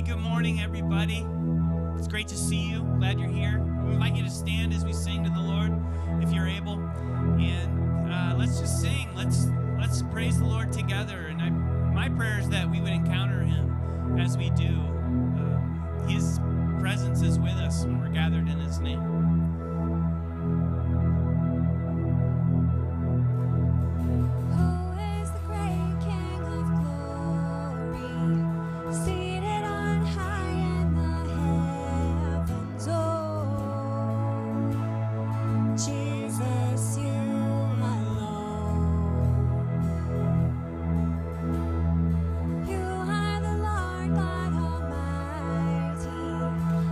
Good morning, everybody. It's great to see you. Glad you're here. We invite you to stand as we sing to the Lord, if you're able. And let's just sing. Let's praise the Lord together. And my prayer is that we would encounter Him as we do. His presence is with us when we're gathered in His name.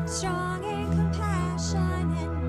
Strong in compassion and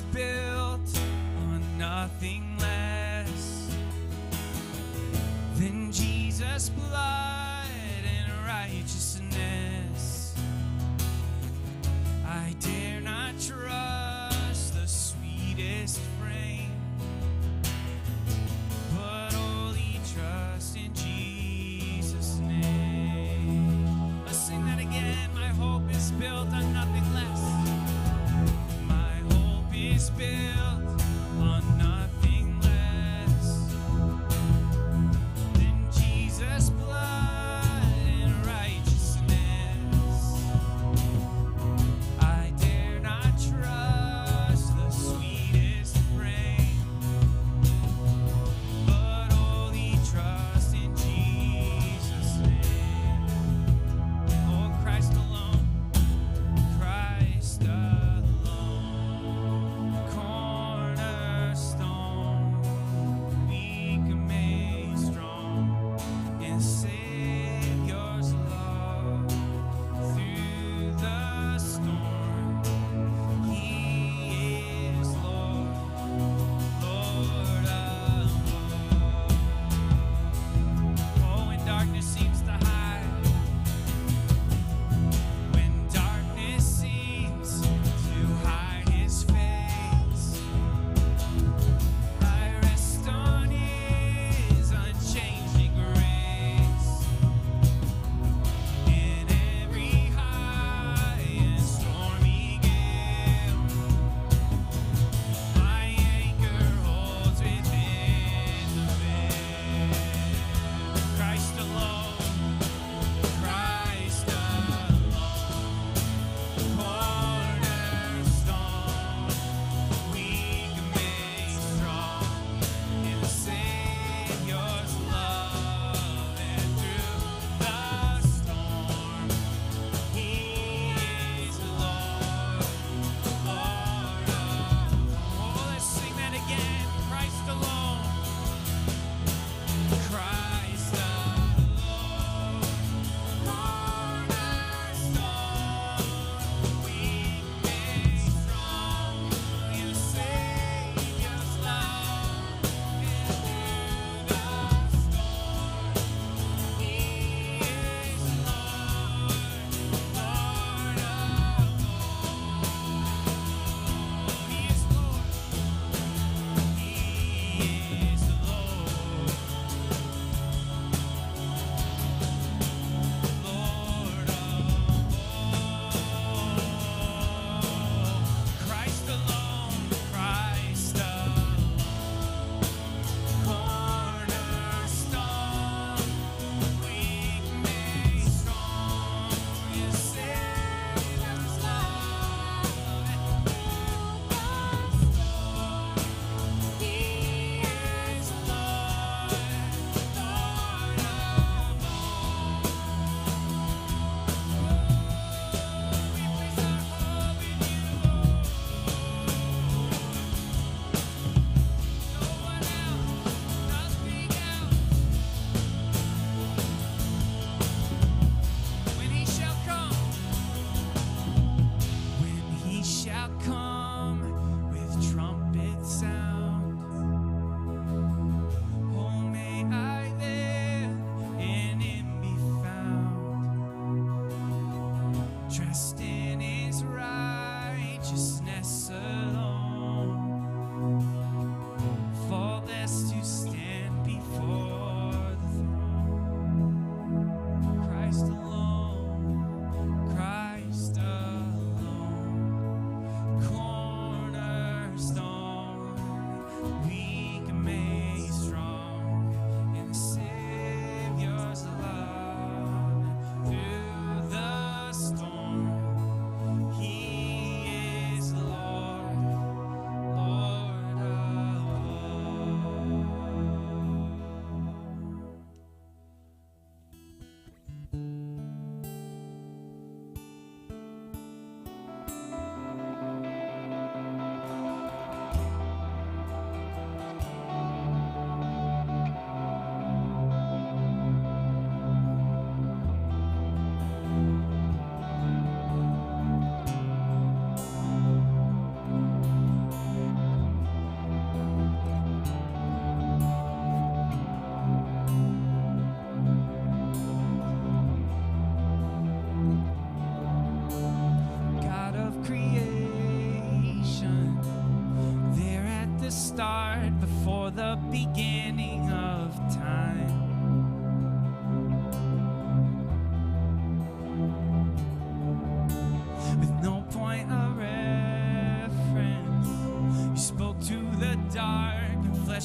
is built on nothing less than Jesus' blood and righteousness. I dare not trust the sweetest frame, but only trust in Jesus' name. Let's sing that again. My hope is built on nothing less. My hope is built on nothing less than Jesus' blood.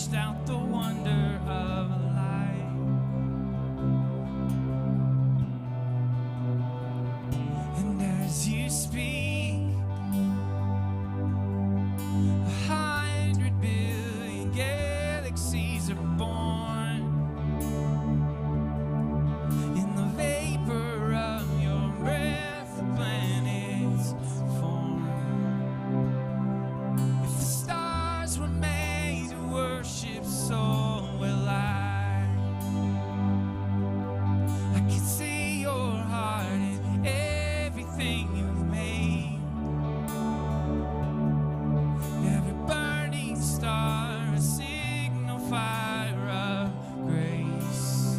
searched out the wonder of life. And as you speak, 100 billion galaxies are born. In the vapor of your breath, the planets form. If the stars were made to worship, so will I. I can see your heart in everything you've made. Every burning star, a signal fire of grace.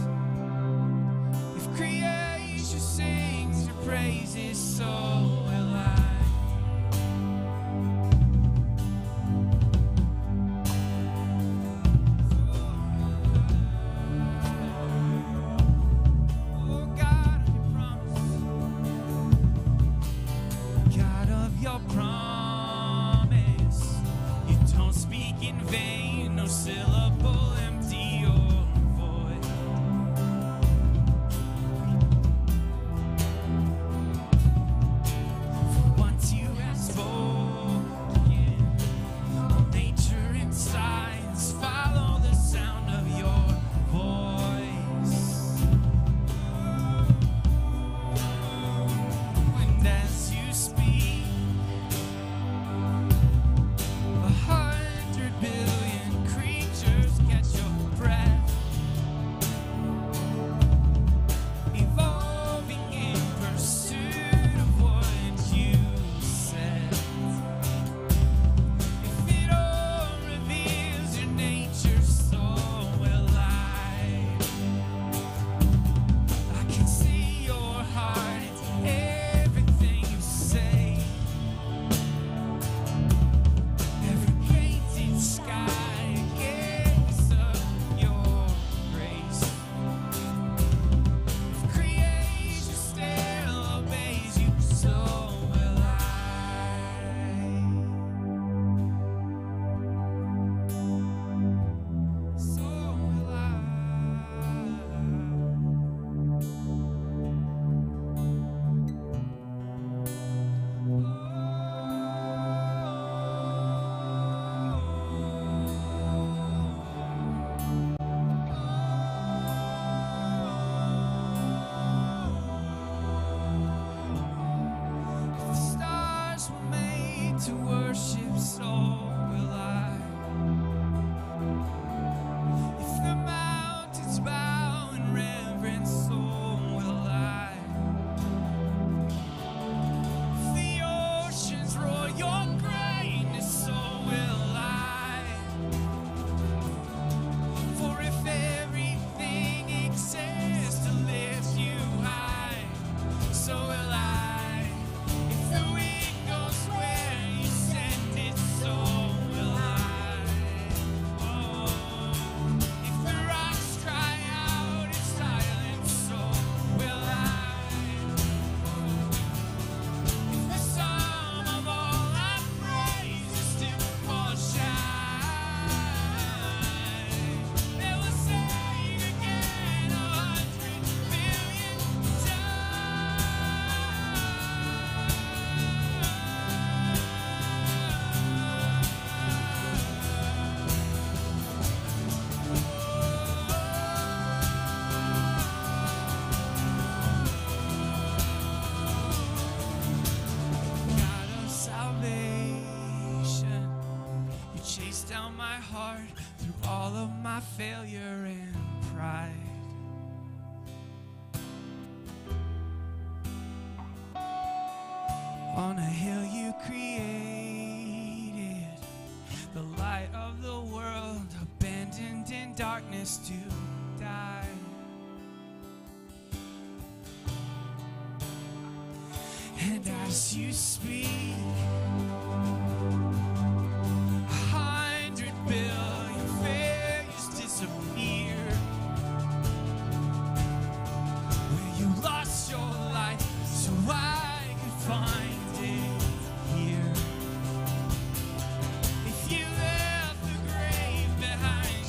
If creation sings your praises, so will I. Oh God of your promise, God of your promise, you don't speak in vain, no syllable empty or void. For once you have spoken, all nature and science follow the sound of your voice. And as you speak, 100 billion creatures catch your breath, evolving in pursuit of what you said. If it all reveals your nature, so will I. I can see your heart in everything you say. Every painted sky, a gaze of your grace. If creation still obeys you, so will I. So will If the stars were made to worship, so will I. If the mountains bow in reverence, so will I. If the oceans roar your greatness, so will I. For if everything exists to lift you high, so will I. If the wind goes where you send it, so will I. Oh, if the rocks cry out in silence, so will I. If the sum of all our praises still fall shine, they will sing again 100 billion God of salvation, you chased down my heart through all of my failure and pride. On a hill you created, the light of the world, abandoned in darkness to die. And as you speak, 100 billion failures disappear. Where you lost your life, so I could find it here. If you left the grave behind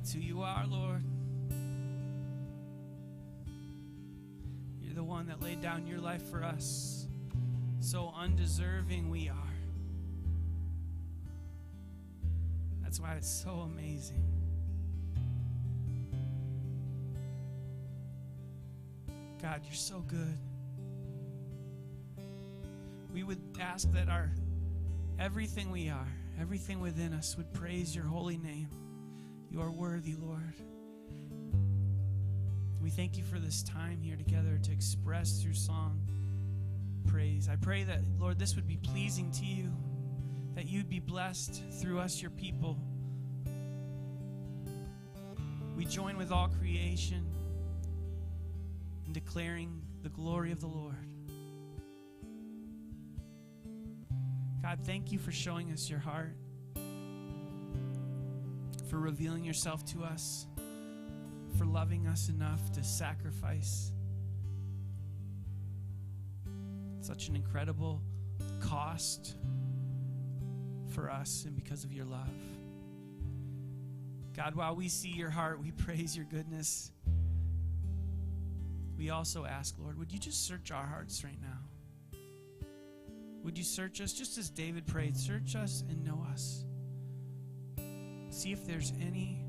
That's who you are, Lord. You're the one that laid down your life for us. So undeserving we are. That's why it's so amazing. God, you're so good. We would ask that everything we are, everything within us would praise your holy name. You are worthy, Lord. We thank you for this time here together to express through song praise. I pray that, Lord, this would be pleasing to you, that you'd be blessed through us, your people. We join with all creation in declaring the glory of the Lord. God, thank you for showing us your heart, for revealing yourself to us, for loving us enough to sacrifice such an incredible cost for us and because of your love. God, while we see your heart, we praise your goodness. We also ask, Lord, would you just search our hearts right now? Would you search us, just as David prayed, search us and know us. See if there's any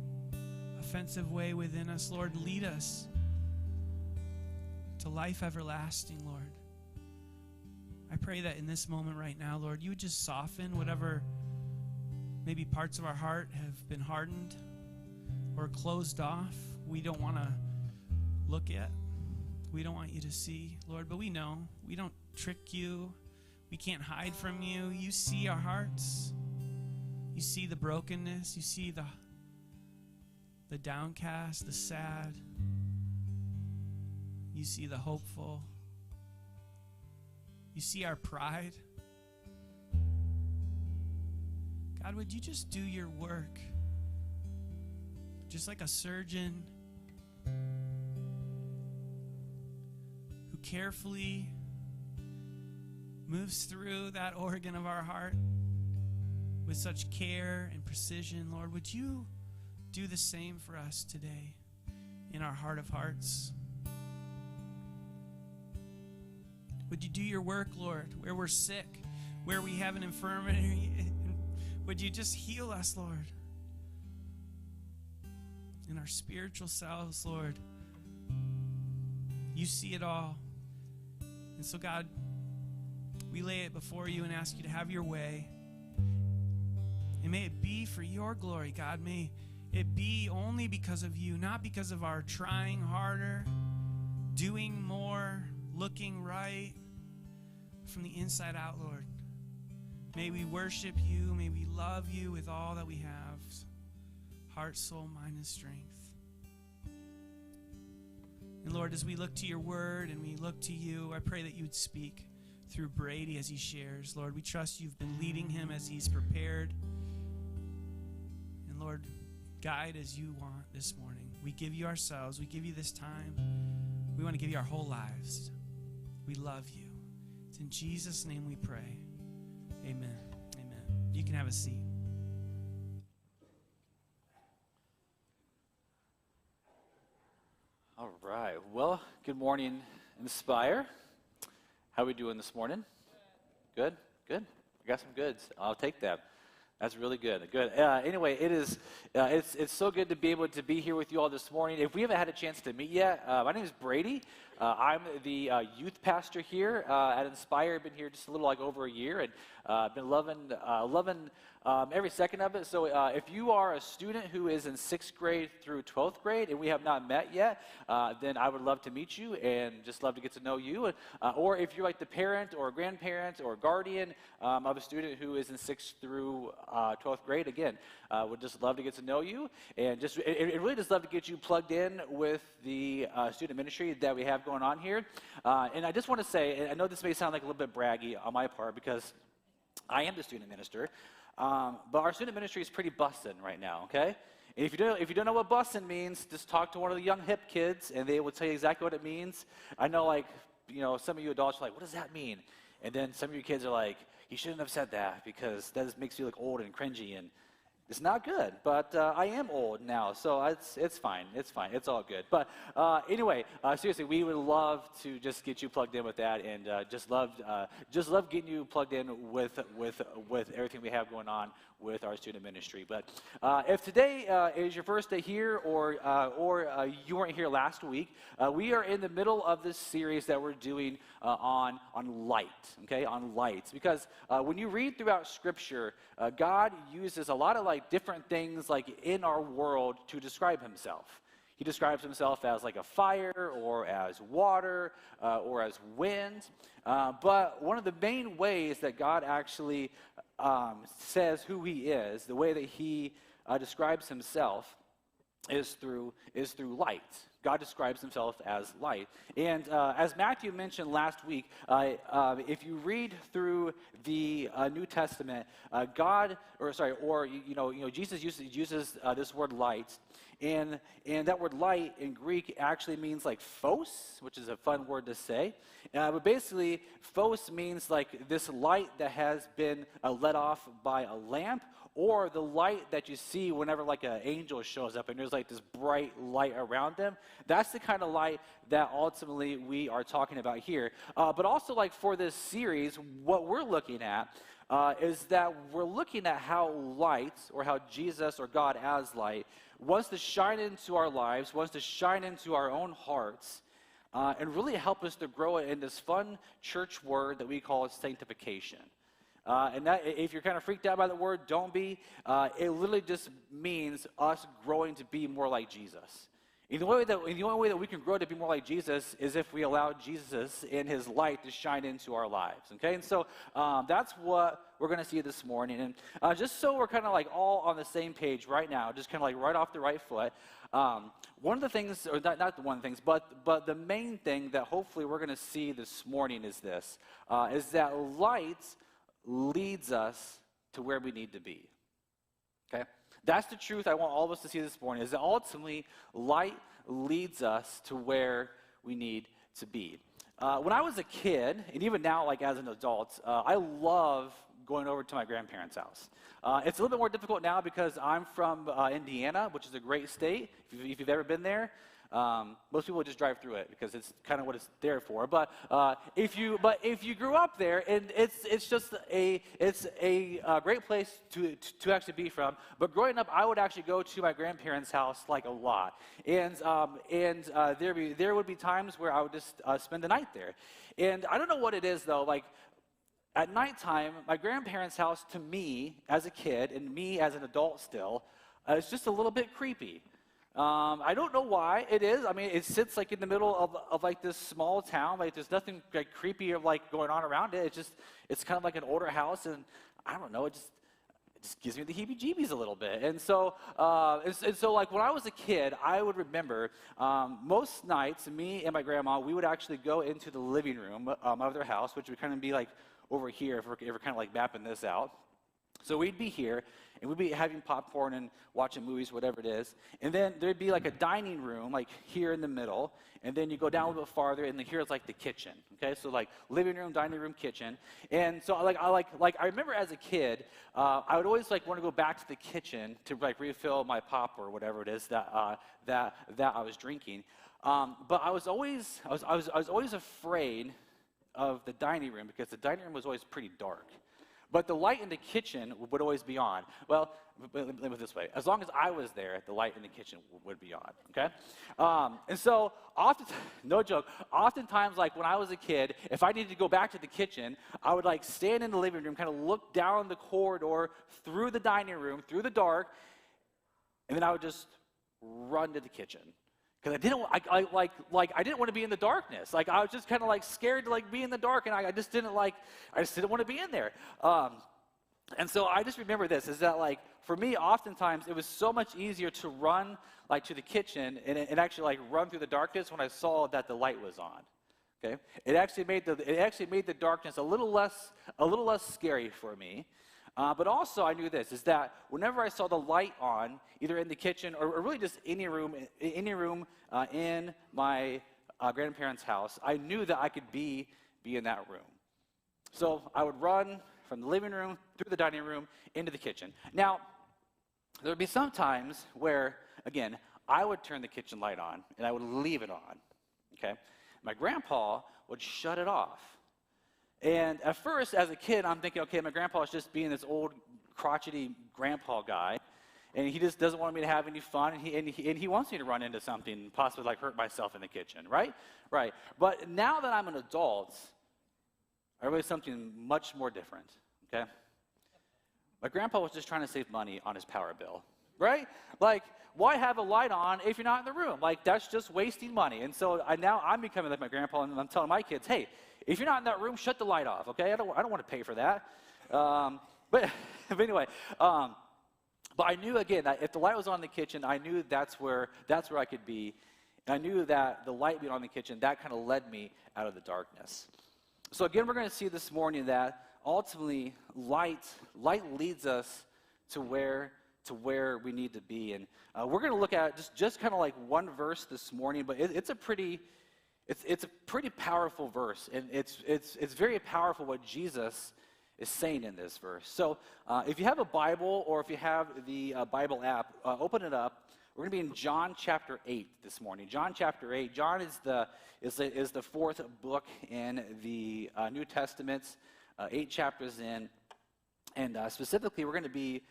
offensive way within us. Lord, lead us to life everlasting, Lord. I pray that in this moment right now, Lord, you would just soften whatever maybe parts of our heart have been hardened or closed off. We don't want to look at. We don't want you to see, Lord, but we know. We don't trick you. We can't hide from you. You see our hearts. You see the brokenness. You see the downcast, the sad. You see the hopeful. You see our pride. God, would you just do your work? Just like a surgeon who carefully moves through that organ of our heart with such care and precision, Lord, would you do the same for us today in our heart of hearts? Would you do your work, Lord, where we're sick, where we have an infirmity? Would you just heal us, Lord? In our spiritual selves, Lord, you see it all. And so, God, we lay it before you and ask you to have your way. And may it be for your glory, God. May it be only because of you, not because of our trying harder, doing more, looking right, from the inside out, Lord. May we worship you. May we love you with all that we have. Heart, soul, mind, and strength. And Lord, as we look to your word and we look to you, I pray that you would speak through Brady as he shares. Lord, we trust you've been leading him as he's prepared. And Lord, guide as you want this morning. We give you ourselves. We give you this time. We want to give you our whole lives. We love you. It's in Jesus' name we pray. Amen. Amen. You can have a seat. All right. Well, good morning, Inspire. How are we doing this morning? Good? Good? I got some goods. I'll take that. That's really good. Good. Anyway, it's so good to be able to be here with you all this morning. If we haven't had a chance to meet yet, my name is Brady. I'm the youth pastor here at Inspire. I've been here just a little like over a year, and I've been loving every second of it. So if you are a student who is in 6th grade through 12th grade and we have not met yet, then I would love to meet you and just love to get to know you. Or if you're like the parent or grandparent or guardian of a student who is in 6th through 12th grade, again, would just love to get to know you. And just it really just love to get you plugged in with the student ministry that we have going on here. And I just want to say, and I know this may sound like a little bit braggy on my part because I am the student minister, but our student ministry is pretty bussin' right now, okay? And if you don't know what bussin' means, just talk to one of the young hip kids, and they will tell you exactly what it means. I know, like, some of you adults are like, what does that mean? And then some of you kids are like, he shouldn't have said that because that just makes you look old and cringy. And It's not good, but I am old now, so it's fine. It's fine. It's all good. But anyway, seriously, we would love to just get you plugged in with that, and just love getting you plugged in with everything we have going on with our student ministry. But if today is your first day here, or you weren't here last week, we are in the middle of this series that we're doing on light. Okay, on lights, because when you read throughout Scripture, God uses a lot of different things in our world to describe himself. He describes himself as like a fire, or as water, or as wind. But one of the main ways that God actually says who he is, the way that he describes himself, is through light. God describes himself as light. And as Matthew mentioned last week, if you read through the New Testament, Jesus uses this word light, and that word light in Greek actually means phos, which is a fun word to say. But basically, phos means this light that has been let off by a lamp, or the light that you see whenever an angel shows up and there's this bright light around them. That's the kind of light that ultimately we are talking about here. But also for this series, what we're looking at is that we're looking at how light, or how Jesus or God as light, wants to shine into our lives, wants to shine into our own hearts, and really help us to grow in this fun church word that we call sanctification. And that, if you're kind of freaked out by the word, don't be. It literally just means us growing to be more like Jesus. And the only way that we can grow to be more like Jesus is if we allow Jesus and his light to shine into our lives. Okay, and so that's what we're going to see this morning. And just so we're kind of all on the same page right now, just kind of right off the right foot. One of the things, or not one of the things, but the main thing that hopefully we're going to see this morning is this: is that light leads us to where we need to be. Okay? That's the truth I want all of us to see this morning, is that ultimately light leads us to where we need to be. When I was a kid, and even now as an adult, I love going over to my grandparents' house. It's a little bit more difficult now because I'm from Indiana, which is a great state. If you've ever been there, most people just drive through it because it's kind of what it's there for. But if you grew up there, and it's just a great place to actually be from. But growing up, I would actually go to my grandparents' house a lot, and there would be times where I would just spend the night there. And I don't know what it is though. At nighttime, my grandparents' house, to me as a kid and me as an adult still, is just a little bit creepy. I don't know why it is. I mean, it sits in the middle of this small town. There's nothing creepy or going on around it. It's kind of like an older house, and I don't know. It just gives me the heebie-jeebies a little bit. And so when I was a kid, I would remember most nights, me and my grandma, we would actually go into the living room of their house, which would kind of be over here if we're kind of mapping this out. So we'd be here, and we'd be having popcorn and watching movies, whatever it is. And then there'd be a dining room, here in the middle. And then you go down a little bit farther, and then here's the kitchen. Okay, so living room, dining room, kitchen. And so I remember as a kid, I would always want to go back to the kitchen to refill my pop or whatever it is that I was drinking. But I was always afraid of the dining room because the dining room was always pretty dark. But the light in the kitchen would always be on. Well, let me put it this way. As long as I was there, the light in the kitchen would be on, okay? And so, no joke, oftentimes, when I was a kid, if I needed to go back to the kitchen, I would, stand in the living room, kind of look down the corridor, through the dining room, through the dark, and then I would just run to the kitchen. Because I didn't want to be in the darkness. I was just kind of scared to be in the dark, and I just didn't want to be in there. And so I just remember this, is that for me, oftentimes it was so much easier to run to the kitchen and actually run through the darkness when I saw that the light was on. Okay, it actually made the darkness a little less scary for me. But also I knew this, is that whenever I saw the light on, either in the kitchen or really just any room in my grandparents' house, I knew that I could be in that room. So I would run from the living room, through the dining room, into the kitchen. Now, there would be some times where, again, I would turn the kitchen light on and I would leave it on, okay? My grandpa would shut it off. And at first, as a kid, I'm thinking, okay, my grandpa is just being this old, crotchety grandpa guy, and he just doesn't want me to have any fun, and he wants me to run into something, possibly like hurt myself in the kitchen, right? Right. But now that I'm an adult, I realize something much more different, okay? My grandpa was just trying to save money on his power bill, right? Like, why have a light on if you're not in the room? Like, that's just wasting money. And so now I'm becoming like my grandpa, and I'm telling my kids, hey, if you're not in that room, shut the light off, okay? I don't want to pay for that. But anyway, but I knew, again, that if the light was on in the kitchen, I knew that's where I could be. And I knew that the light being on in the kitchen, that kind of led me out of the darkness. So again, we're going to see this morning that ultimately light leads us to where we need to be. And we're going to look at just kind of like one verse this morning, but it's a pretty powerful verse, and it's very powerful what Jesus is saying in this verse. So if you have a Bible or if you have the Bible app, open it up. We're going to be in John chapter 8 this morning. John chapter 8. John is the fourth book in the New Testament, 8 chapters in, and specifically we're going to be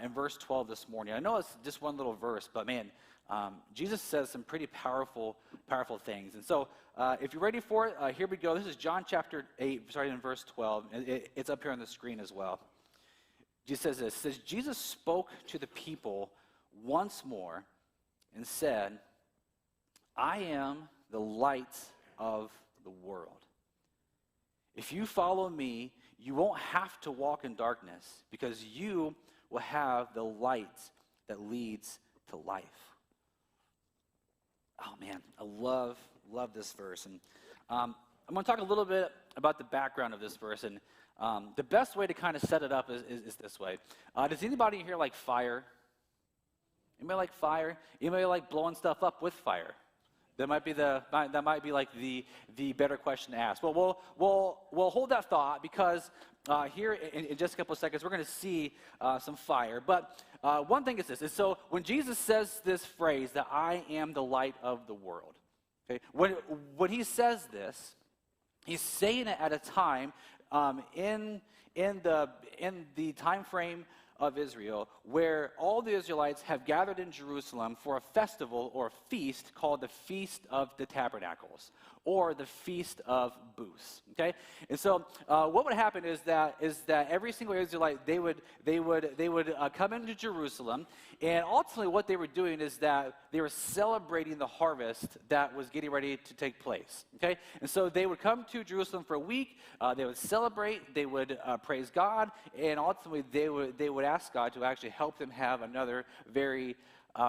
in verse 12 this morning. I know it's just one little verse, but man, Jesus says some pretty powerful things. And so if you're ready for it, here we go. This is John chapter 8, starting in verse 12. It's up here on the screen as well. Jesus says this. It says, Jesus spoke to the people once more and said, I am the light of the world. If you follow me, you won't have to walk in darkness, because you will have the light that leads to life. Oh man, I love this verse. And I'm going to talk a little bit about the background of this verse. And the best way to kind of set it up is this way. Does anybody here like fire? Anybody like fire? Anybody like blowing stuff up with fire? That might be like the better question to ask. Well, we'll hold that thought, because here in just a couple of seconds we're going to see some fire. But one thing is this: is so when Jesus says this phrase that I am the light of the world, okay, when he says this, he's saying it at a time in the time frame of Israel, where all the Israelites have gathered in Jerusalem for a festival or a feast called the Feast of the Tabernacles, or the Feast of Booths. Okay, and so what would happen is that every single Israelite, they would come into Jerusalem, and ultimately what they were doing is that they were celebrating the harvest that was getting ready to take place. Okay, and so they would come to Jerusalem for a week. They would celebrate. They would praise God, and ultimately they would ask God to actually help them have another very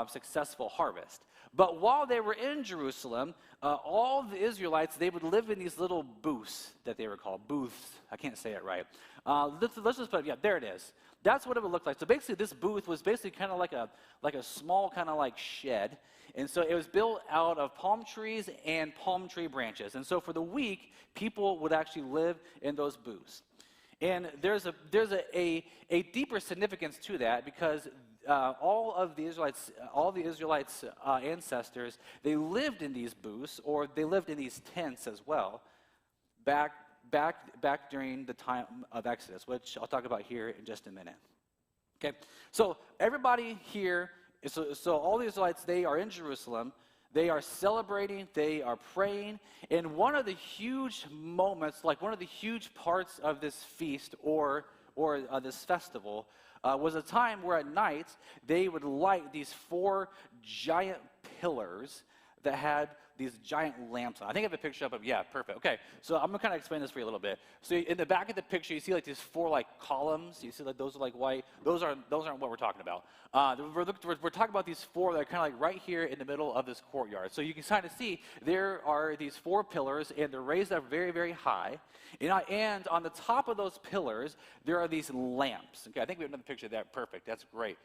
successful harvest. But while they were in Jerusalem, all the Israelites, they would live in these little booths that they were called. Booths. I can't say it right. Let's just put, yeah, there it is. That's what it would look like. So basically this booth was basically kind of like a small kind of like shed. And so it was built out of palm trees and palm tree branches. And so for the week, people would actually live in those booths. And there's a deeper significance to that, because all the Israelites' ancestors, they lived in these booths, or they lived in these tents as well, back during the time of Exodus, which I'll talk about here in just a minute. Okay, so everybody here, so all the Israelites, they are in Jerusalem. They are celebrating, they are praying, and one of the huge moments, like one of the huge parts of this feast or this festival, was a time where at night they would light these 4 giant pillars that had these giant lamps on. I think I have a picture up of, yeah, perfect. Okay, so I'm going to kind of explain this for you a little bit. So in the back of the picture, you see like these 4 like columns. You see like those are like white. Those aren't what we're talking about. We're talking about these 4 that are kind of like right here in the middle of this courtyard. So you can kind of see there are these 4 pillars, and they're raised up very, very high. And on the top of those pillars, there are these lamps. Okay, I think we have another picture of that. Perfect. That's great.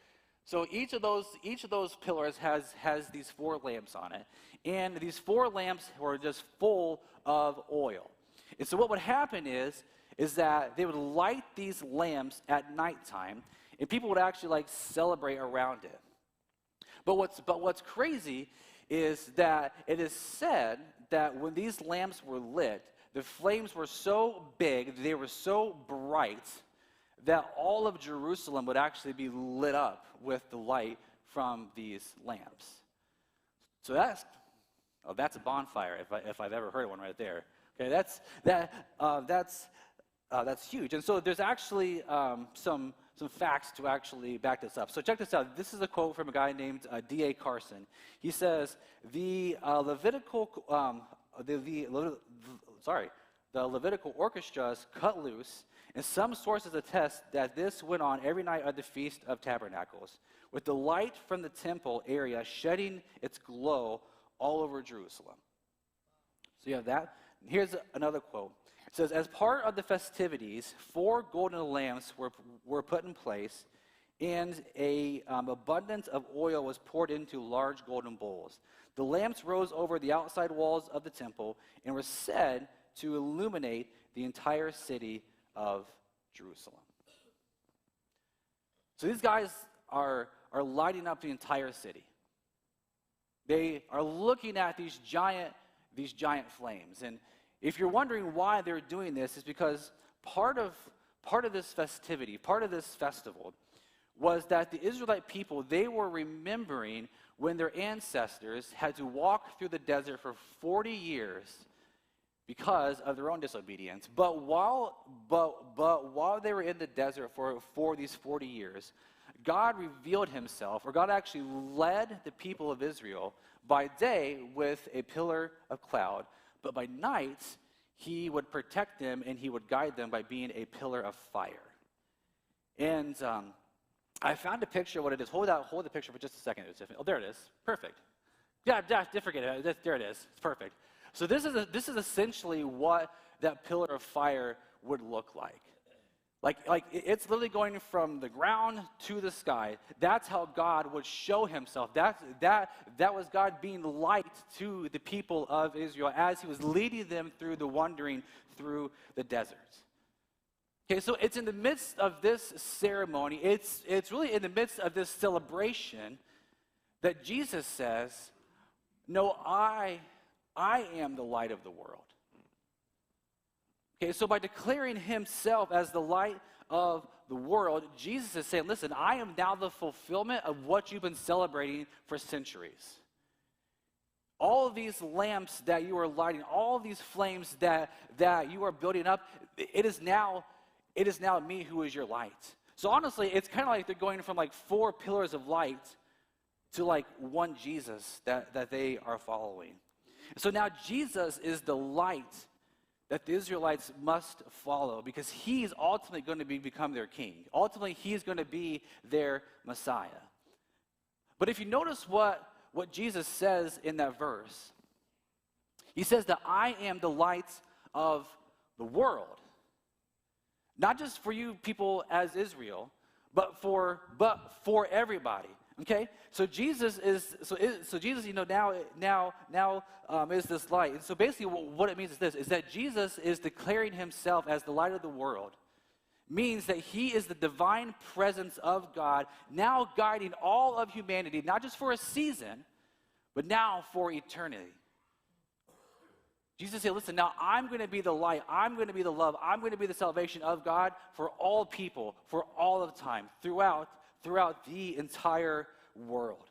So each of those pillars has these 4 lamps on it, and these 4 lamps were just full of oil. And so what would happen is that they would light these lamps at nighttime, and people would actually like celebrate around it. But what's crazy is that it is said that when these lamps were lit, the flames were so big, they were so bright, that all of Jerusalem would actually be lit up with the light from these lamps. So that's a bonfire if I've ever heard of one right there. Okay, that's huge. And so there's actually some facts to actually back this up. So check this out. This is a quote from a guy named D.A. Carson. He says, the Levitical orchestras cut loose, and some sources attest that this went on every night of the Feast of Tabernacles, with the light from the temple area shedding its glow all over Jerusalem. So you have that. Here's another quote. It says, as part of the festivities, 4 golden lamps were put in place, and an abundance of oil was poured into large golden bowls. The lamps rose over the outside walls of the temple and were said to illuminate the entire city of Jerusalem. So these guys are lighting up the entire city. They are looking at these giant flames. And if you're wondering why they're doing this, it's because part of this festivity, part of this festival, was that the Israelite people, they were remembering when their ancestors had to walk through the desert for 40 years because of their own disobedience. But while they were in the desert for these 40 years, God revealed himself, or God actually led the people of Israel by day with a pillar of cloud, but by night he would protect them and he would guide them by being a pillar of fire. And I found a picture of what it is. Hold the picture for just a second. Oh, there it is. Perfect. Yeah, forget it. There it is. It's perfect. So this is essentially what that pillar of fire would look like. Like it's literally going from the ground to the sky. That's how God would show himself. That was God being light to the people of Israel as he was leading them through the wandering through the desert. Okay, so it's in the midst of this ceremony, it's really in the midst of this celebration that Jesus says, no, I am the light of the world. Okay, so by declaring himself as the light of the world, Jesus is saying, listen, I am now the fulfillment of what you've been celebrating for centuries. All of these lamps that you are lighting, all of these flames that you are building up, it is now me who is your light. So honestly, it's kind of like they're going from like 4 pillars of light to like one Jesus that they are following. So now Jesus is the light that the Israelites must follow because he's ultimately going to become their king. Ultimately, he's going to be their Messiah. But if you notice what Jesus says in that verse, he says that I am the light of the world. Not just for you people as Israel, but for everybody. Okay, so Jesus is now is this light, and so basically what it means is this: is that Jesus is declaring himself as the light of the world, means that he is the divine presence of God, now guiding all of humanity, not just for a season, but now for eternity. Jesus said, listen, now I'm going to be the light, I'm going to be the love, I'm going to be the salvation of God for all people, for all of time, throughout the entire world.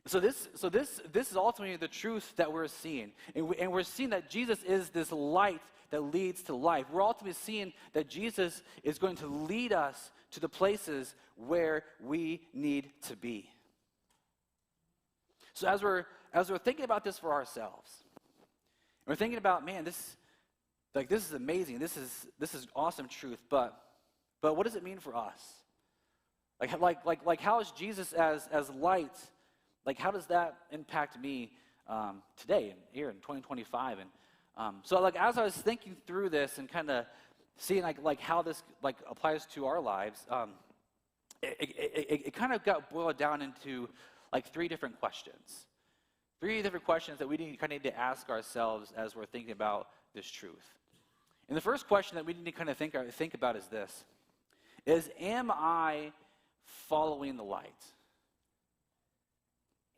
So this is ultimately the truth that we're seeing. And we're seeing that Jesus is this light that leads to life. We're ultimately seeing that Jesus is going to lead us to the places where we need to be. So as we're thinking about this for ourselves, we're thinking about, man, this is amazing. This is awesome truth, but what does it mean for us? Like how is Jesus as light? Like how does that impact me today and here in 2025? And so like as I was thinking through this and kind of seeing like how this like applies to our lives, it kind of got boiled down into like 3 different questions. 3 different questions that we kind of need to ask ourselves as we're thinking about this truth. And the first question that we need to kind of think about is this: is, am I following the light?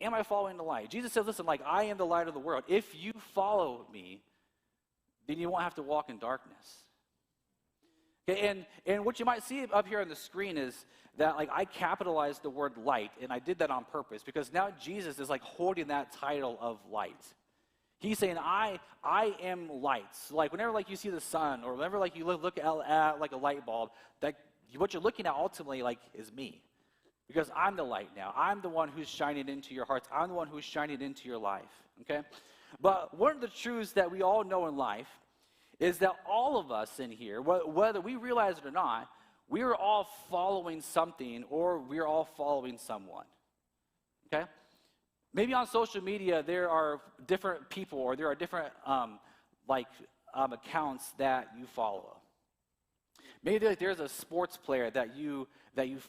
Am I following the light? Jesus says, listen, like, I am the light of the world. If you follow me, then you won't have to walk in darkness. Okay, and what you might see up here on the screen is that, like, I capitalized the word light, and I did that on purpose because now Jesus is, like, holding that title of light. He's saying, I am light. So, like, whenever, like, you see the sun, or whenever, like, you look at like, a light bulb, that what you're looking at ultimately, like, is me. Because I'm the light now. I'm the one who's shining into your hearts. I'm the one who's shining into your life, okay? But one of the truths that we all know in life is that all of us in here, whether we realize it or not, we are all following something or we are all following someone, okay? Maybe on social media there are different people or there are different accounts that you follow. Maybe there's a sports player that you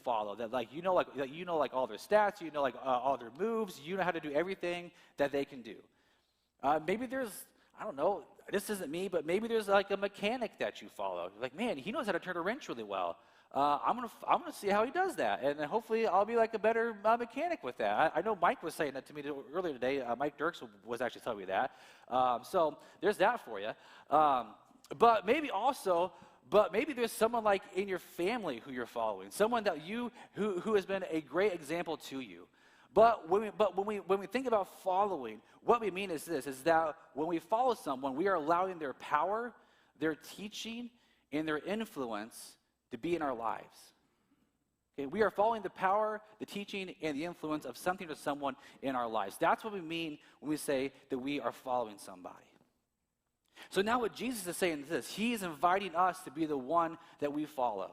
follow that you know all their stats, you know all their moves, you know how to do everything that they can do. Maybe there's, I don't know, this isn't me, but maybe there's like a mechanic that you follow. Like, man, he knows how to turn a wrench really well. I'm gonna see how he does that, and then hopefully I'll be like a better mechanic with that. I know Mike was saying that to me earlier today. Mike Dirks was actually telling me that. So there's that for you. But maybe there's someone like in your family who you're following, someone that who has been a great example to you. But when we think about following, what we mean is this: is that when we follow someone, we are allowing their power, their teaching, and their influence to be in our lives. Okay, we are following the power, the teaching, and the influence of something or someone in our lives. That's what we mean when we say that we are following somebody. So now what Jesus is saying is this: he is inviting us to be the one that we follow.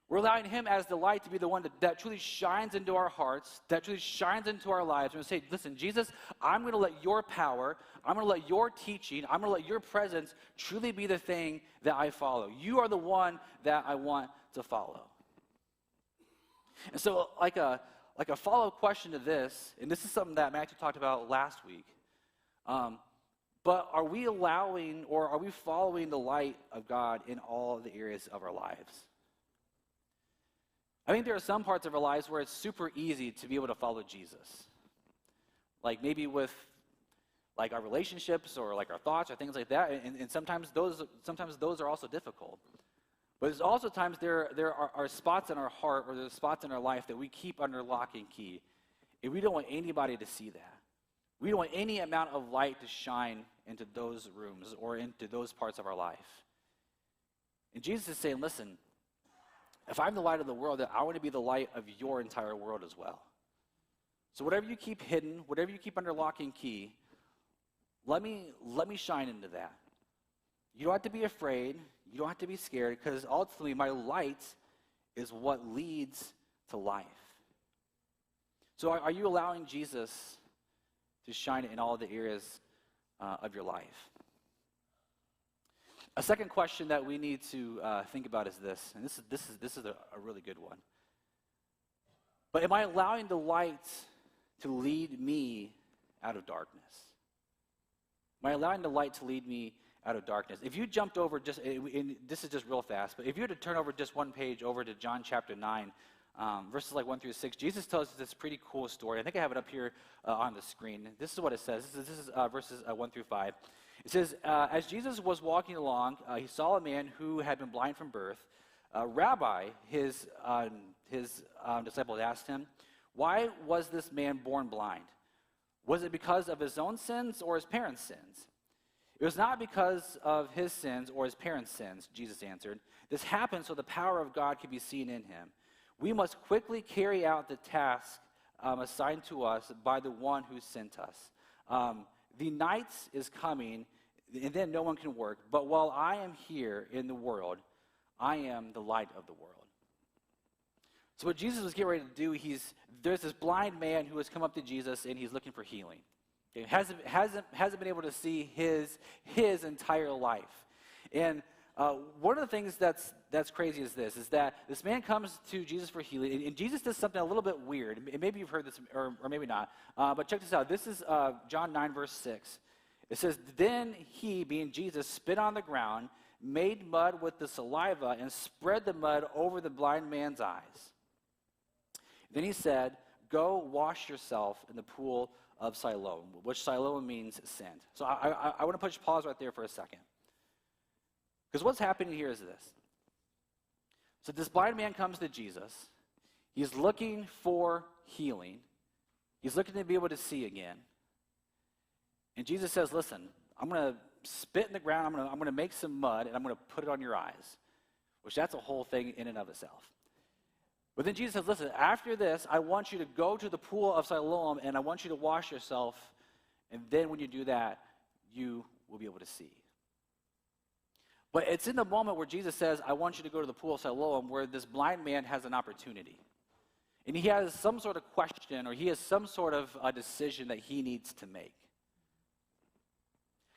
We're allowing him as the light to be the one that truly shines into our hearts, that truly shines into our lives. We're going to say, listen, Jesus, I'm going to let your power, I'm going to let your teaching, I'm going to let your presence truly be the thing that I follow. You are the one that I want to follow. And so like a follow-up question to this, and this is something that Matthew talked about last week, but are we allowing or are we following the light of God in all the areas of our lives? I think there are some parts of our lives where it's super easy to be able to follow Jesus. Like maybe with like our relationships or like our thoughts or things like that. And sometimes those are also difficult. But there's also times there are spots in our heart or there's spots in our life that we keep under lock and key. And we don't want anybody to see that. We don't want any amount of light to shine into those rooms or into those parts of our life. And Jesus is saying, listen, if I'm the light of the world, then I want to be the light of your entire world as well. So whatever you keep hidden, whatever you keep under lock and key, let me shine into that. You don't have to be afraid. You don't have to be scared, because ultimately my light is what leads to life. So are you allowing Jesus to shine in all the areas of your life? A second question that we need to think about is this, and this is a really good one. But am I allowing the light to lead me out of darkness? Am I allowing the light to lead me out of darkness? If you jumped over and this is just real fast, but if you were to turn over just one page over to John chapter 9, verses like 1 through 6, Jesus tells us this pretty cool story. I think I have it up here on the screen. This is what it says. This is verses 1 through 5. It says, as Jesus was walking along, he saw a man who had been blind from birth. Rabbi, his disciple asked him, why was this man born blind? Was it because of his own sins or his parents' sins? It was not because of his sins or his parents' sins, Jesus answered. This happened so the power of God could be seen in him. We must quickly carry out the task assigned to us by the one who sent us. The night is coming, and then no one can work. But while I am here in the world, I am the light of the world. So what Jesus was getting ready to do, there's this blind man who has come up to Jesus, and he's looking for healing. Okay, hasn't been able to see his entire life. And one of the things that's crazy is that this man comes to Jesus for healing, and Jesus does something a little bit weird. And maybe you've heard this, or maybe not. But check this out. This is John 9, verse 6. It says, then he, being Jesus, spit on the ground, made mud with the saliva and spread the mud over the blind man's eyes. Then he said, "Go wash yourself in the pool of Siloam," which Siloam means sent. So I want to push pause right there for a second. Because what's happening here is this. So this blind man comes to Jesus. He's looking for healing. He's looking to be able to see again. And Jesus says, "Listen, I'm going to spit in the ground. I'm going to make some mud, and I'm going to put it on your eyes," which that's a whole thing in and of itself. But then Jesus says, "Listen, after this, I want you to go to the pool of Siloam, and I want you to wash yourself, and then when you do that, you will be able to see." But it's in the moment where Jesus says, "I want you to go to the pool of Siloam," where this blind man has an opportunity. And he has some sort of question, or he has some sort of a decision that he needs to make.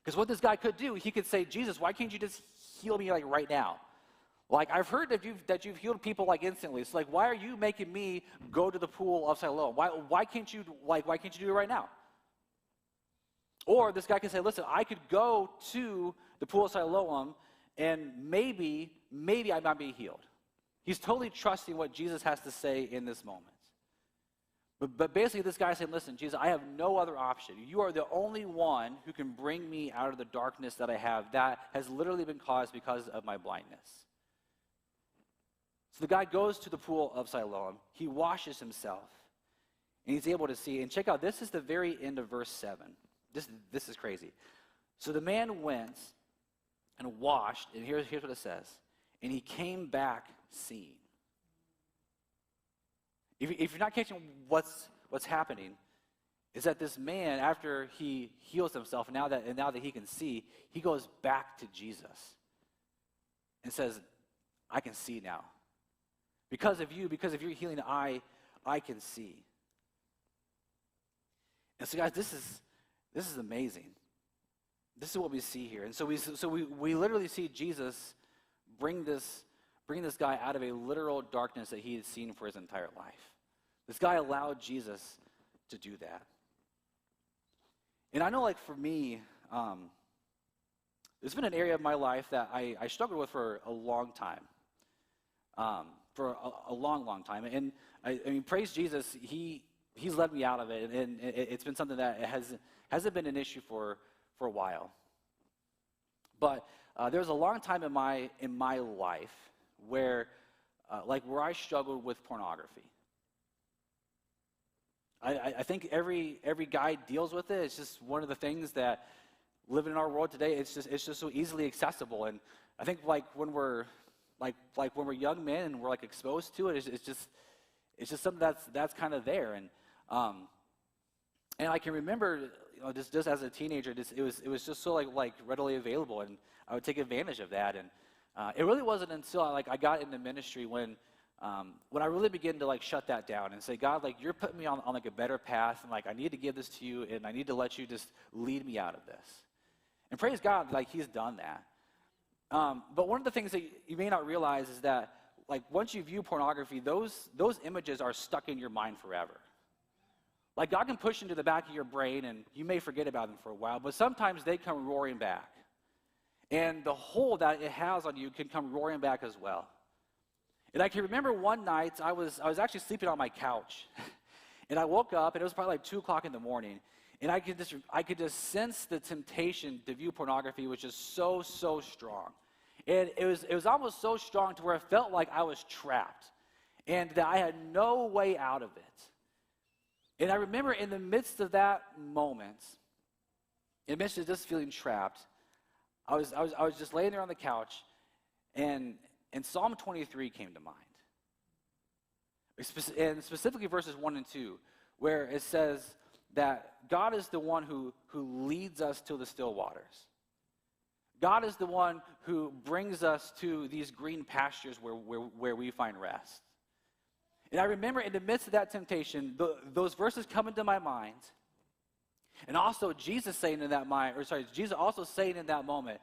Because what this guy could do, he could say, "Jesus, why can't you just heal me like right now? Like, I've heard that you've healed people like instantly. So like, why are you making me go to the pool of Siloam? Why can't you do it right now?" Or this guy could say, "Listen, I could go to the pool of Siloam, and maybe I might be healed." He's totally trusting what Jesus has to say in this moment. But basically, this guy is saying, "Listen, Jesus, I have no other option. You are the only one who can bring me out of the darkness that I have that has literally been caused because of my blindness." So the guy goes to the pool of Siloam. He washes himself, and he's able to see. And check out, this is the very end of verse 7. This is crazy. So the man went and washed, and here's what it says. And he came back seeing. If you're not catching what's happening, is that this man, after he heals himself, and now that he can see, he goes back to Jesus and says, "I can see now. Because of your healing, I can see." And so, guys, this is amazing. This is what we see here. And so we literally see Jesus bring this guy out of a literal darkness that he had seen for his entire life. This guy allowed Jesus to do that. And I know, like, for me, there's been an area of my life that I struggled with for a long time. For a long time. And I mean, praise Jesus, he's led me out of it, and it's been something that hasn't been an issue for a while. But there was a long time in my life where I struggled with pornography. I think every guy deals with it. It's just one of the things that living in our world today, it's just so easily accessible. And I think when we're young men and we're exposed to it, it's just something that's kind of there. And I can remember, just as a teenager, it was just so readily available, and I would take advantage of that. And it really wasn't until I got into ministry when I really began to shut that down and say, "God, you're putting me on a better path, and I need to give this to you, and I need to let you just lead me out of this." And praise God, He's done that. But one of the things that you may not realize is that once you view pornography, those images are stuck in your mind forever. God can push into the back of your brain, and you may forget about them for a while, but sometimes they come roaring back. And the hold that it has on you can come roaring back as well. And I can remember one night, I was actually sleeping on my couch, and I woke up, and it was probably 2 o'clock in the morning, and I could just sense the temptation to view pornography, which is so strong. And it was almost so strong to where it felt like I was trapped, and that I had no way out of it. And I remember in the midst of that moment, in the midst of just feeling trapped, I was just laying there on the couch, and Psalm 23 came to mind. And specifically verses 1 and 2, where it says that God is the one who leads us to the still waters. God is the one who brings us to these green pastures where we find rest. And I remember in the midst of that temptation, those verses come into my mind. And also Jesus also saying in that moment,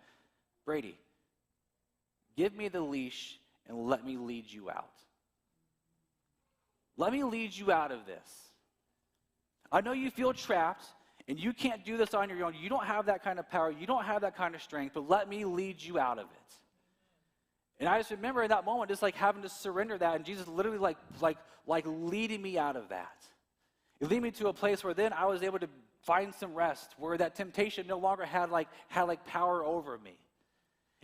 "Brady, give me the leash and let me lead you out. Let me lead you out of this. I know you feel trapped, and you can't do this on your own. You don't have that kind of power. You don't have that kind of strength, but let me lead you out of it." And I just remember in that moment just like having to surrender that, and Jesus literally like leading me out of that. It led me to a place where then I was able to find some rest, where that temptation no longer had power over me.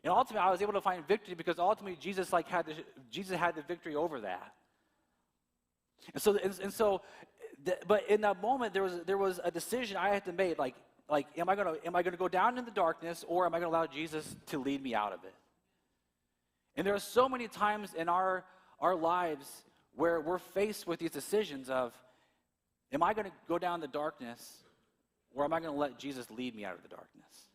And ultimately I was able to find victory because ultimately Jesus had the victory over that. But in that moment there was a decision I had to make, like am I gonna go down in the darkness, or am I gonna allow Jesus to lead me out of it? And there are so many times in our lives where we're faced with these decisions of, am I going to go down the darkness, or am I going to let Jesus lead me out of the darkness?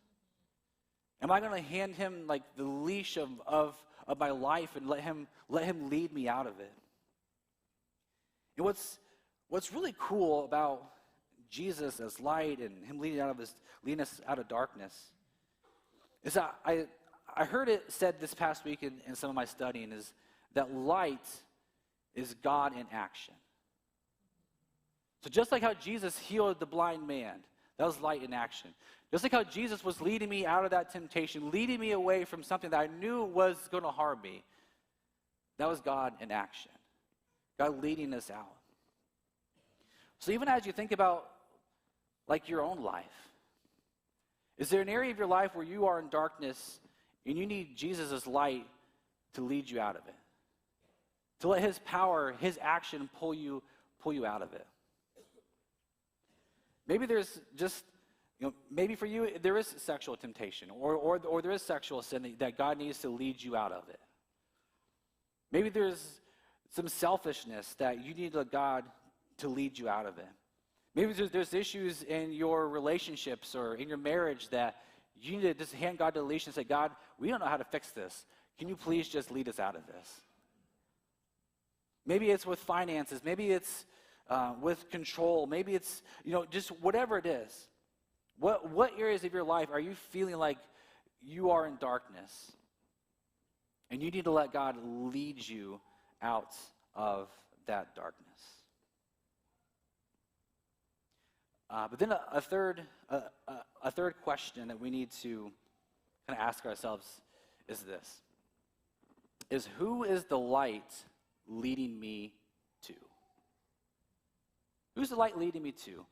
Am I going to hand him like the leash of my life and let him lead me out of it? And what's really cool about Jesus as light and him leading us out of darkness is that I heard it said this past week in some of my studying, is that light is God in action. So just like how Jesus healed the blind man, that was light in action. Just like how Jesus was leading me out of that temptation, leading me away from something that I knew was going to harm me, that was God in action. God leading us out. So even as you think about like your own life, is there an area of your life where you are in darkness and you need Jesus' light to lead you out of it? To let his power, his action pull you out of it. Maybe there's just, maybe for you there is sexual temptation, or there is sexual sin that God needs to lead you out of it. Maybe there's some selfishness that you need God to lead you out of it. Maybe there's issues in your relationships or in your marriage that you need to just hand God the leash and say, God, we don't know how to fix this. Can you please just lead us out of this? Maybe it's with finances. Maybe it's with control. Maybe it's, just whatever it is. What areas of your life are you feeling like you are in darkness? And you need to let God lead you out of that darkness. But then a third question that we need to kind of ask ourselves is this: is who is the light leading me to? Who's the light leading me to?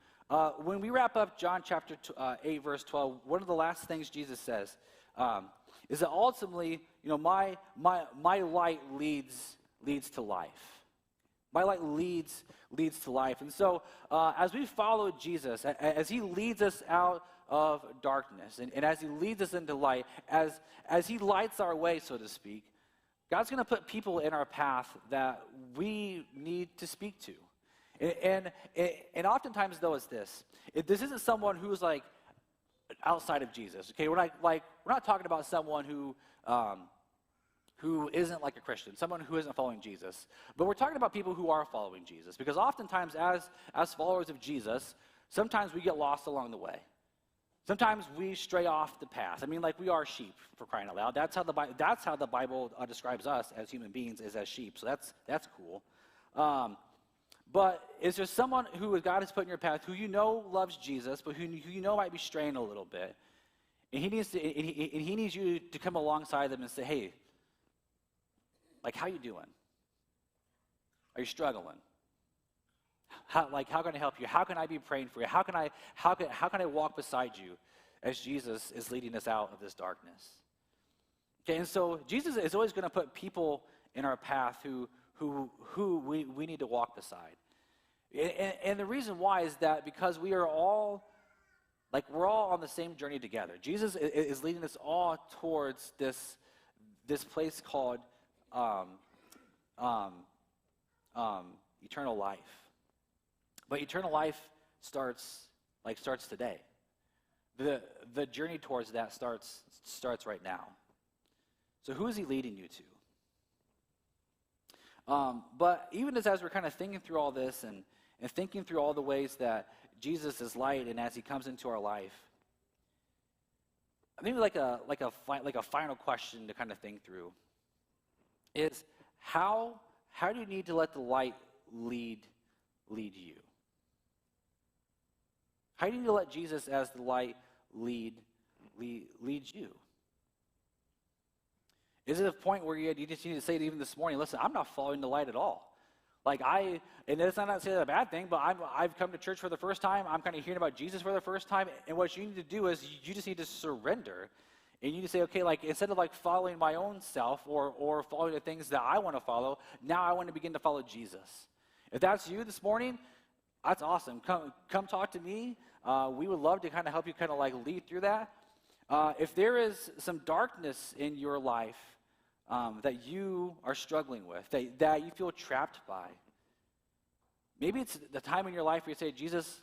When we wrap up John chapter 8, verse 12, one of the last things Jesus says is that ultimately, my light leads to life. My light leads to life. And so as we follow Jesus, as he leads us out of darkness, and as he leads us into light, as he lights our way, so to speak, God's going to put people in our path that we need to speak to. And oftentimes, though, it's this. This isn't someone who's like outside of Jesus. Okay, we're not talking about someone who isn't like a Christian, someone who isn't following Jesus. But we're talking about people who are following Jesus, because oftentimes as followers of Jesus, sometimes we get lost along the way. Sometimes we stray off the path. I mean, like, we are sheep, for crying out loud. That's how the Bible describes us as human beings, is as sheep. So that's cool. But is there someone who God has put in your path who loves Jesus, but who might be straying a little bit, and he needs you to come alongside them and say, hey, like, how you doing? Are you struggling? How can I help you? How can I be praying for you? How can I walk beside you as Jesus is leading us out of this darkness? Okay, and so Jesus is always going to put people in our path who we need to walk beside. And the reason why is that because we're all on the same journey together. Jesus is leading us all towards this place called eternal life. But eternal life starts today. The journey towards that starts right now. So who is he leading you to? But even as we're kind of thinking through all this and thinking through all the ways that Jesus is light, and as he comes into our life, maybe like a final question to kind of think through is how do you need to let the light lead you? How do you need to let Jesus as the light lead you? Is it a point where you just need to say it even this morning, listen, I'm not following the light at all. And that's not saying that's a bad thing, but I've come to church for the first time. I'm kind of hearing about Jesus for the first time. And what you need to do is you just need to surrender. And you need to say, okay, instead of following my own self or following the things that I want to follow, now I want to begin to follow Jesus. If that's you this morning, that's awesome. Come talk to me. We would love to kind of help you kind of lead through that. If there is some darkness in your life that you are struggling with, that you feel trapped by, maybe it's the time in your life where you say, Jesus,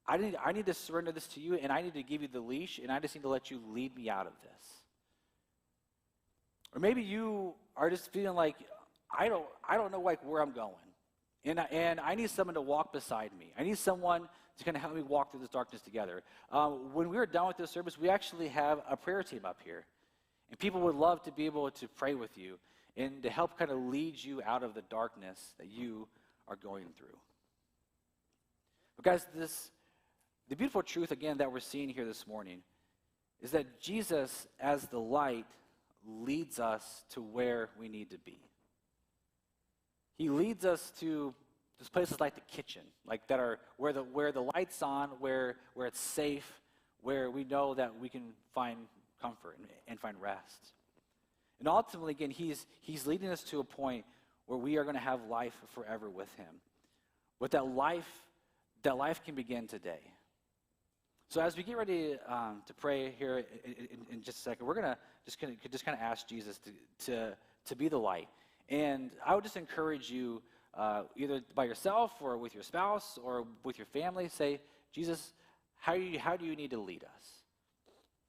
I need to surrender this to you, and I need to give you the leash, and I just need to let you lead me out of this. Or maybe you are just feeling like, I don't know where I'm going. And I need someone to walk beside me. I need someone to kind of help me walk through this darkness together. When we're done with this service, we actually have a prayer team up here. And people would love to be able to pray with you and to help kind of lead you out of the darkness that you are going through. But guys, the beautiful truth, again, that we're seeing here this morning is that Jesus, as the light, leads us to where we need to be. He leads us to those places like the kitchen, that are where the light's on, where it's safe, where we know that we can find comfort and find rest. And ultimately, again, he's leading us to a point where we are going to have life forever with him. But that life can begin today. So as we get ready to pray here in just a second, we're going to just kind of ask Jesus to be the light. And I would just encourage you, either by yourself or with your spouse or with your family, say, Jesus, how do you need to lead us?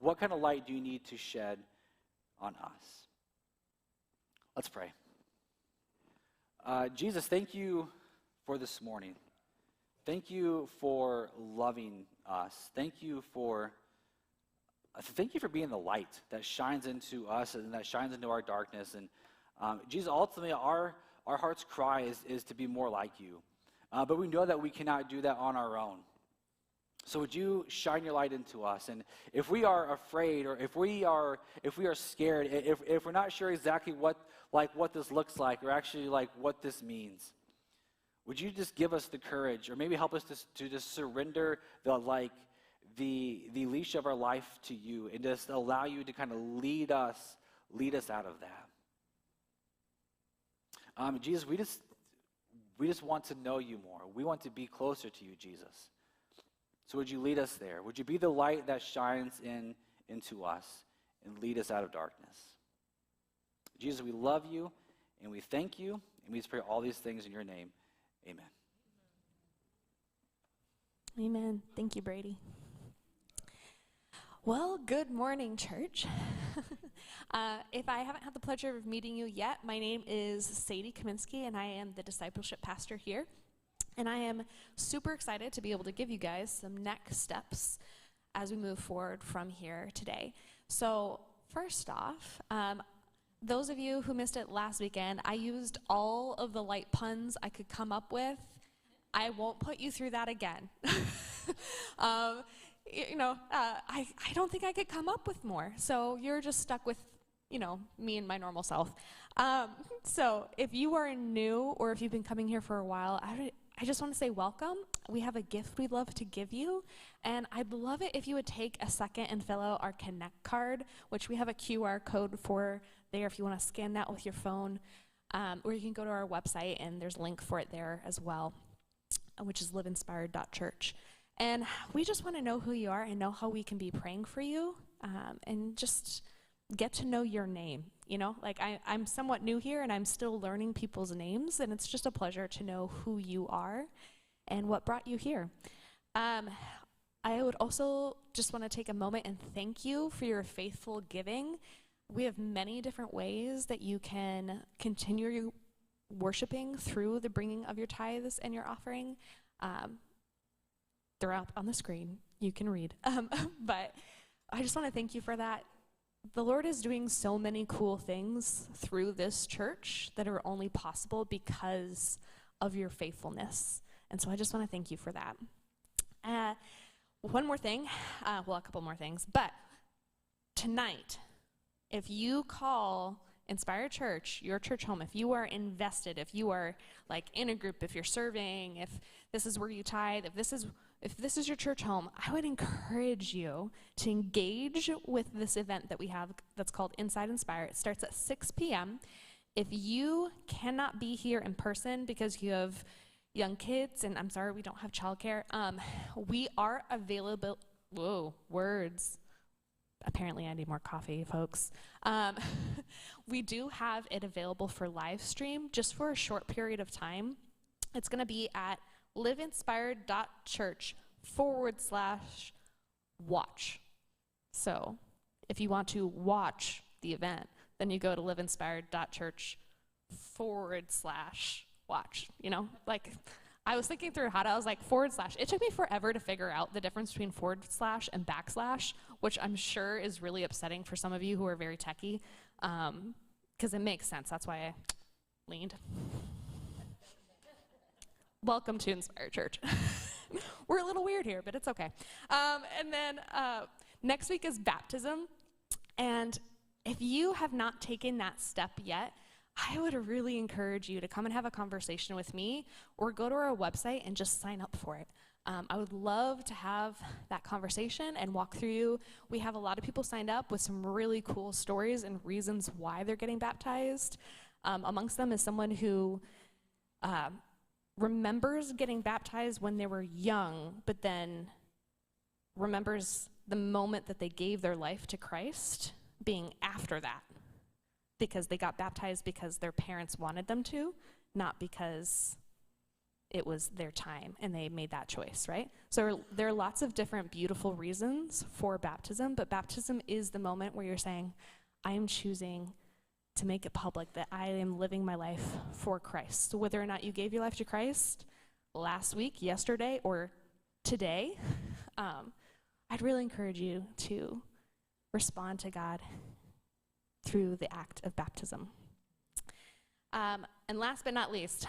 What kind of light do you need to shed on us? Let's pray. Jesus, thank you for this morning. Thank you for loving us. Thank you for being the light that shines into us and that shines into our darkness. And Jesus, ultimately, our heart's cry is to be more like you. But we know that we cannot do that on our own. So would you shine your light into us? And if we are afraid, or if we are scared, if we're not sure exactly what this looks like, or actually what this means, would you just give us the courage, or maybe help us to just surrender the leash of our life to you, and just allow you to kind of lead us out of that. Jesus, we just want to know you more. We want to be closer to you, Jesus. So would you lead us there? Would you be the light that shines into us and lead us out of darkness? Jesus, we love you and we thank you, and we just pray all these things in your name. Amen. Amen. Thank you, Brady. Well, good morning, church. If I haven't had the pleasure of meeting you yet, my name is Sadie Kaminsky, and I am the discipleship pastor here. And I am super excited to be able to give you guys some next steps as we move forward from here today. So first off, those of you who missed it last weekend, I used all of the light puns I could come up with. I won't put you through that again. I don't think I could come up with more. So you're just stuck with, me and my normal self. So if you are new, or if you've been coming here for a while, I just want to say welcome. We have a gift we'd love to give you, and I'd love it if you would take a second and fill out our Connect card, which we have a QR code for there if you want to scan that with your phone, or you can go to our website, and there's a link for it there as well, which is liveinspired.church. And we just want to know who you are and know how we can be praying for you, and just get to know your name. I'm somewhat new here, and I'm still learning people's names, and it's just a pleasure to know who you are and what brought you here. I would also just want to take a moment and thank you for your faithful giving. We have many different ways that you can continue worshiping through the bringing of your tithes and your offering. They're up on the screen. You can read. But I just want to thank you for that. The Lord is doing so many cool things through this church that are only possible because of your faithfulness. And so I just want to thank you for that. One more thing, a couple more things, but tonight if you call Inspire Church your church home, if you are invested, if you are like in a group, if you're serving, if this is where you tithe, if this is your church home, I would encourage you to engage with this event that we have that's called Inside Inspire. It starts at 6 p.m. If you cannot be here in person because you have young kids, and I'm sorry we don't have childcare, we are available. Whoa, words. Apparently I need more coffee, folks. We do have it available for live stream just for a short period of time. It's going to be at liveinspired.church/watch. So if you want to watch the event, then you go to liveinspired.church/watch. You know, like I was thinking through I was like /. It took me forever to figure out the difference between / and /, which I'm sure is really upsetting for some of you who are very techie, because it makes sense. That's why I leaned. Welcome to Inspire Church. We're a little weird here, but it's okay. And then next week is baptism. And if you have not taken that step yet, I would really encourage you to come and have a conversation with me or go to our website and just sign up for it. I would love to have that conversation and walk through you. We have a lot of people signed up with some really cool stories and reasons why they're getting baptized. Amongst them is someone who remembers getting baptized when they were young, but then remembers the moment that they gave their life to Christ being after that, because they got baptized because their parents wanted them to, not because it was their time and they made that choice, right? So there are lots of different beautiful reasons for baptism, but baptism is the moment where you're saying, I am choosing to make it public that I am living my life for Christ. So whether or not you gave your life to Christ last week, yesterday, or today, I'd really encourage you to respond to God through the act of baptism. And last but not least,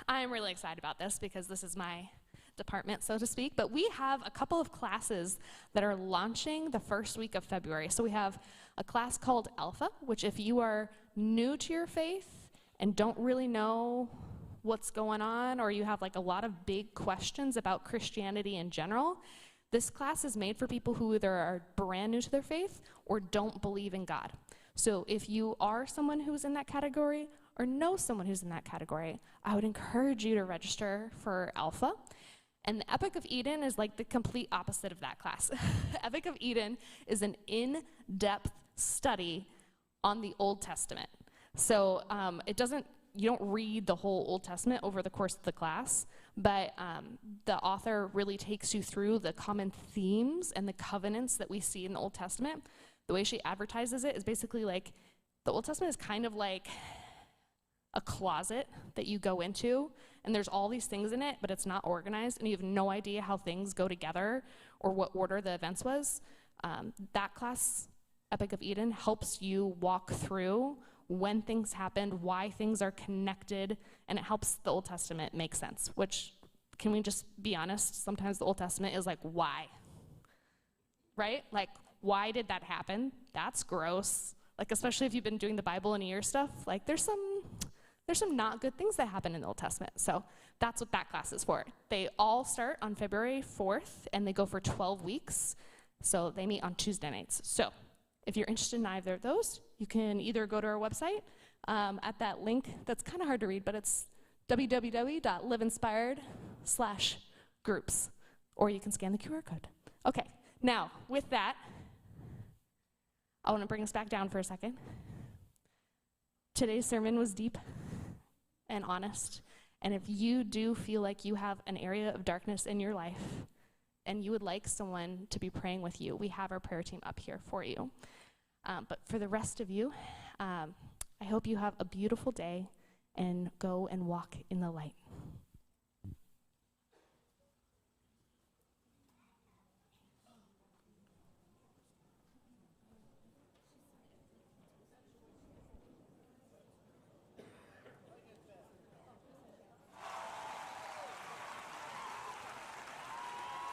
I'm really excited about this because this is my department, so to speak, but we have a couple of classes that are launching the first week of February. So we have a class called Alpha, which if you are new to your faith and don't really know what's going on, or you have like a lot of big questions about Christianity in general, this class is made for people who either are brand new to their faith or don't believe in God. So if you are someone who's in that category or know someone who's in that category, I would encourage you to register for Alpha. And the Epic of Eden is like the complete opposite of that class. Epic of Eden is an in-depth study on the Old Testament. So you don't read the whole Old Testament over the course of the class, but the author really takes you through the common themes and the covenants that we see in the Old Testament. The way she advertises it is basically like the Old Testament is kind of like a closet that you go into, and there's all these things in it, but it's not organized, and you have no idea how things go together or what order the events was. That class, Epic of Eden, helps you walk through when things happened, why things are connected, and it helps the Old Testament make sense, which, can we just be honest, sometimes the Old Testament is like, why? Right? Like, why did that happen? That's gross. Like, especially if you've been doing the Bible in a year stuff, like there's some not good things that happen in the Old Testament. So that's what that class is for. They all start on February 4th, and they go for 12 weeks. So they meet on Tuesday nights. So if you're interested in either of those, you can either go to our website at that link that's kind of hard to read, but it's www.liveinspired.com/groups, or you can scan the QR code. Okay, now with that, I want to bring us back down for a second. Today's sermon was deep and honest, and if you do feel like you have an area of darkness in your life and you would like someone to be praying with you, we have our prayer team up here for you. But for the rest of you, I hope you have a beautiful day and go and walk in the light.